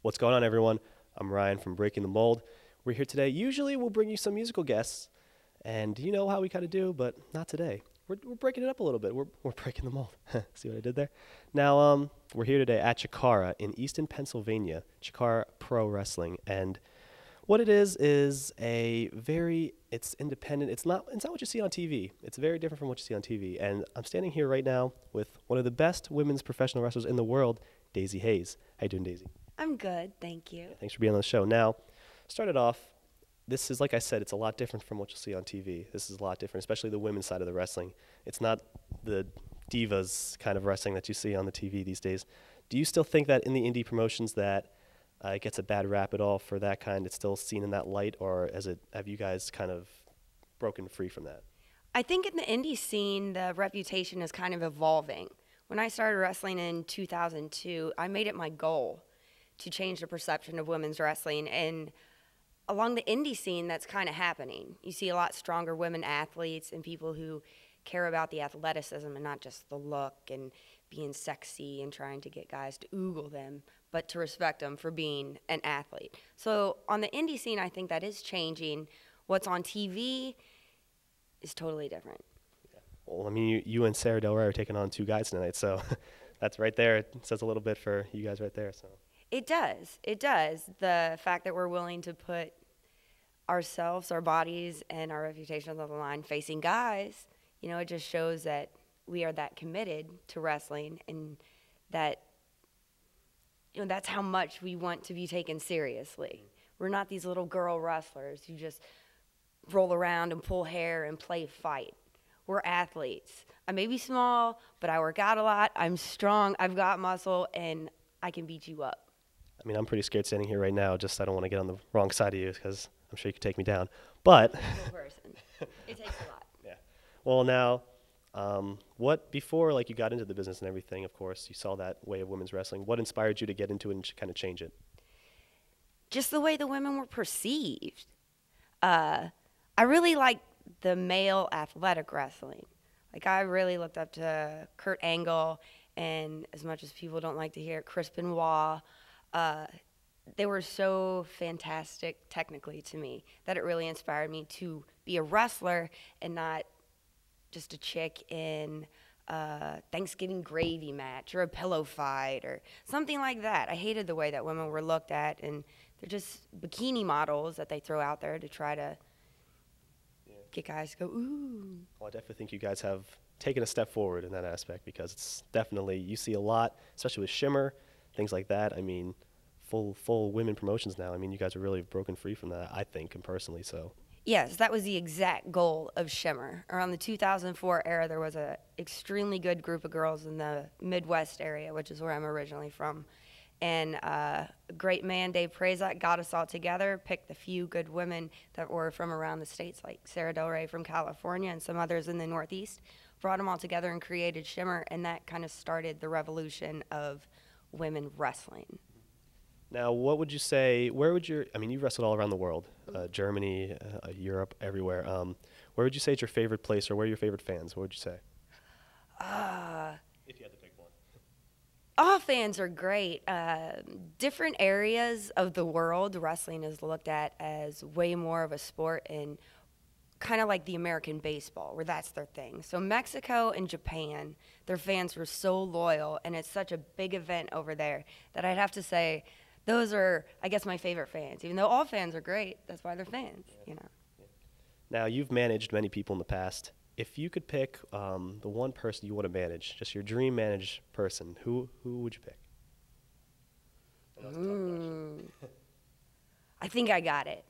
What's going on, everyone? I'm Ryan from Breaking the Mold. We're here today. Usually we'll bring you some musical guests, and you know how we kind of do, but not today. We're breaking it up a little bit. We're breaking the mold. See what I did there? Now, we're here today at Chikara in Easton, Pennsylvania, Chikara Pro Wrestling, and what it is it's independent. It's not what you see on TV. It's very different from what you see on TV. And I'm standing here right now with one of the best women's professional wrestlers in the world, Daizee Haze. How you doing, Daizee? I'm good, thank you. Yeah, thanks for being on the show. Now, started off, this is, like I said, it's a lot different from what you'll see on TV. This is a lot different, especially the women's side of the wrestling. It's not the divas kind of wrestling that you see on the TV these days. Do you still think that in the indie promotions that it gets a bad rap at all for that kind? It's still seen in that light, or have you guys kind of broken free from that? I think in the indie scene, the reputation is kind of evolving. When I started wrestling in 2002, I made it my goal to change the perception of women's wrestling, and along the indie scene, that's kind of happening. You see a lot stronger women athletes and people who care about the athleticism and not just the look and being sexy and trying to get guys to oogle them, but to respect them for being an athlete. So on the indie scene, I think that is changing. What's on TV is totally different. Yeah. Well, I mean, you and Sarah Del Rey are taking on two guys tonight, so that's right there. It says a little bit for you guys right there. So it does. It does. The fact that we're willing to put ourselves, our bodies, and our reputations on the line facing guys, you know, it just shows that we are that committed to wrestling, and that, you know, that's how much we want to be taken seriously. We're not these little girl wrestlers who just roll around and pull hair and play fight. We're athletes. I may be small, but I work out a lot. I'm strong. I've got muscle, and I can beat you up. I mean, I'm pretty scared standing here right now. Just I don't want to get on the wrong side of you because I'm sure you could take me down. But it takes a lot. Yeah. Well, now, what before like you got into the business and everything? Of course, you saw that way of women's wrestling. What inspired you to get into it and kind of change it? Just the way the women were perceived. I really liked the male athletic wrestling. Like, I really looked up to Kurt Angle, and as much as people don't like to hear it, Chris Benoit. They were so fantastic technically to me that it really inspired me to be a wrestler and not just a chick in a Thanksgiving gravy match or a pillow fight or something like that. I hated the way that women were looked at, and they're just bikini models that they throw out there to try to get guys to go, ooh. Well, I definitely think you guys have taken a step forward in that aspect, because it's definitely, you see a lot, especially with Shimmer, things like that. I mean, full women promotions now. I mean, you guys are really broken free from that, I think, and personally, so. Yes, that was the exact goal of Shimmer. Around the 2004 era, there was an extremely good group of girls in the Midwest area, which is where I'm originally from. And a great man, Dave Prazak, got us all together, picked a few good women that were from around the states, like Sarah Del Rey from California and some others in the Northeast, brought them all together and created Shimmer, and that kind of started the revolution of women wrestling. Now, what would you say, I mean, you've wrestled all around the world, Germany, Europe, everywhere. Where would you say is your favorite place, or where are your favorite fans? What would you say? If you had to pick one. All fans are great. Different areas of the world, wrestling is looked at as way more of a sport, and kind of like the American baseball, where that's their thing. So Mexico and Japan, their fans were so loyal, and it's such a big event over there that I'd have to say those are, I guess, my favorite fans. Even though all fans are great, that's why they're fans, you know. Now, you've managed many people in the past. If you could pick the one person you want to manage, just your dream managed person, who would you pick? I think I got it.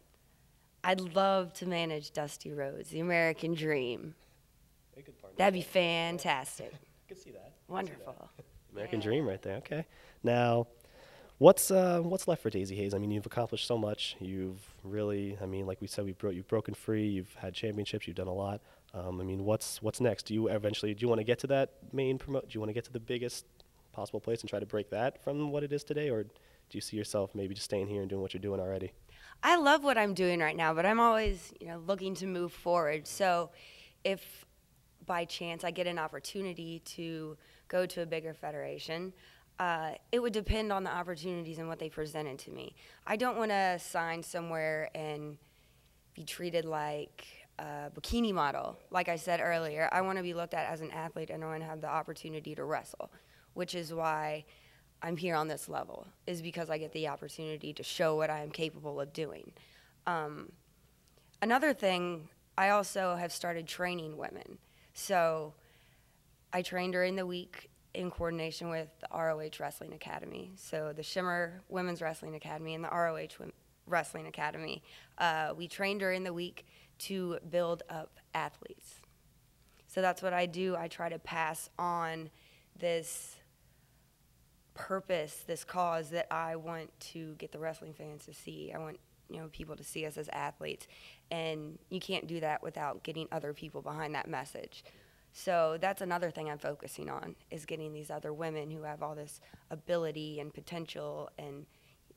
I'd love to manage Dusty Rhodes, the American Dream. That'd be fantastic. I could see that. Wonderful. American Dream right there. Okay. Now, what's left for Daizee Haze? I mean, you've accomplished so much. You've really, I mean, like we said, you've broken free. You've had championships. You've done a lot. I mean, what's next? Do you want to get to that main promote? Do you want to get to the biggest possible place and try to break that from what it is today, or do you see yourself maybe just staying here and doing what you're doing already? I love what I'm doing right now, but I'm always, you know, looking to move forward. So if by chance I get an opportunity to go to a bigger federation, It would depend on the opportunities and what they presented to me. I don't want to sign somewhere and be treated like a bikini model. Like I said earlier, I want to be looked at as an athlete, and I want to have the opportunity to wrestle, which is why I'm here on this level, is because I get the opportunity to show what I am capable of doing. Another thing, I also have started training women. So I train during the week in coordination with the ROH Wrestling Academy. So the Shimmer Women's Wrestling Academy and the ROH Wrestling Academy. We train during the week to build up athletes. So that's what I do. I try to pass on this purpose, this cause that I want to get the wrestling fans to see. I want people to see us as athletes, and you can't do that without getting other people behind that message. So that's another thing I'm focusing on, is getting these other women who have all this ability and potential and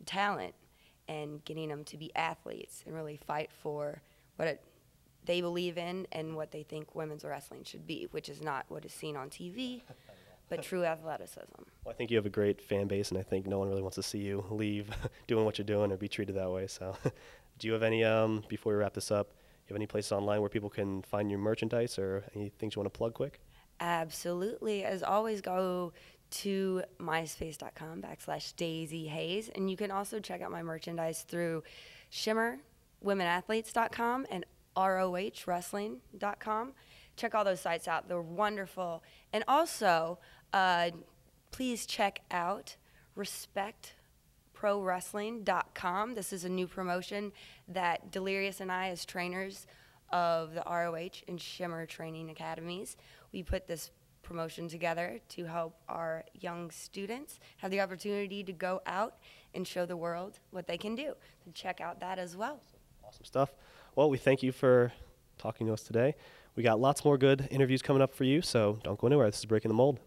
talent, and getting them to be athletes and really fight for what they believe in and what they think women's wrestling should be, which is not what is seen on TV, but true athleticism. Well, I think you have a great fan base, and I think no one really wants to see you leave doing what you're doing or be treated that way. So do you have any, before we wrap this up, you have any places online where people can find your merchandise or any things you want to plug quick? Absolutely. As always, go to myspace.com/Daizee Haze, and you can also check out my merchandise through shimmerwomenathletes.com and rohwrestling.com. Check all those sites out. They're wonderful. And also, please check out respectprowrestling.com. This is a new promotion that Delirious and I, as trainers of the ROH and Shimmer training academies, we put this promotion together to help our young students have the opportunity to go out and show the world what they can do. So check out that as well. Awesome stuff. Well, we thank you for talking to us today. We got lots more good interviews coming up for you, so don't go anywhere. This is Breaking the Mold.